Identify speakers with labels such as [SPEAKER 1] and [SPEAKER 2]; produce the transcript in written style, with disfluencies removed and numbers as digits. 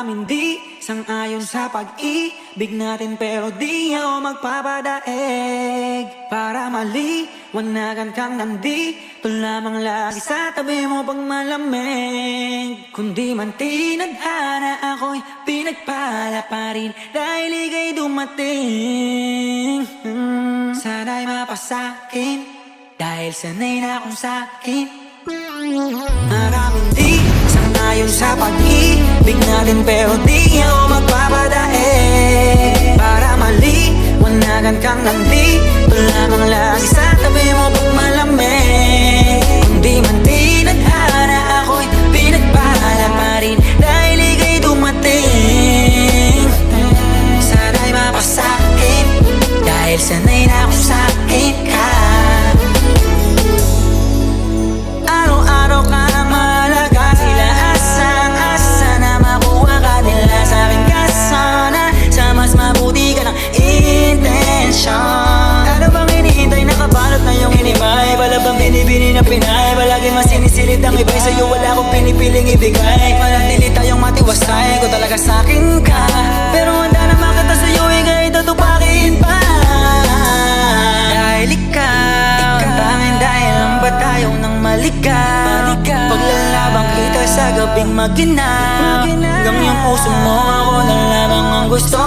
[SPEAKER 1] Maraming di sang-ayon sa pag-ibig natin, pero di ako magpapadaig. Para maliwanagan kang nandito lamang lagi sa tabi mo pag malamig. Kundi man tinadhana ako'y pinagpala pa rin dahil ika'y dumating. Sana'y mapasakin dahil sanay na akong sakin. Maraming di sang-ayon sa pag-ibig natin, pero di ako magpapadaig. Para maliwanagan kang nandito lamang lagi sa tabi mo pag malamig. Kundi man tinadhana ako'y pinagpala pa rin dahil ika'y dumating. Sana'y mapasakin dahil sanay na akong sakin ka. Araw-araw ka malaga, sila asang-asa na makuha ka nila sa'kin ka sana. Sa mas mabuti ka ng intensyon. Ano bang hinihintay, nakabalot na yung hinimay? Wala bang binibini na pinay? Palagi masinisilid ang iba'y sa'yo wala akong pinipiling ibigay. Manatili tayong matiwasay, ko talaga sa'kin ka. Pero handa na makita sa'yo, ika'y tutupakin pa. Dahil ikaw, tanging dahil lang ba tayo nang maligaw? Paglalabang kita sa gabing maginang, hanggang yung puso mo ako na lamang ang gusto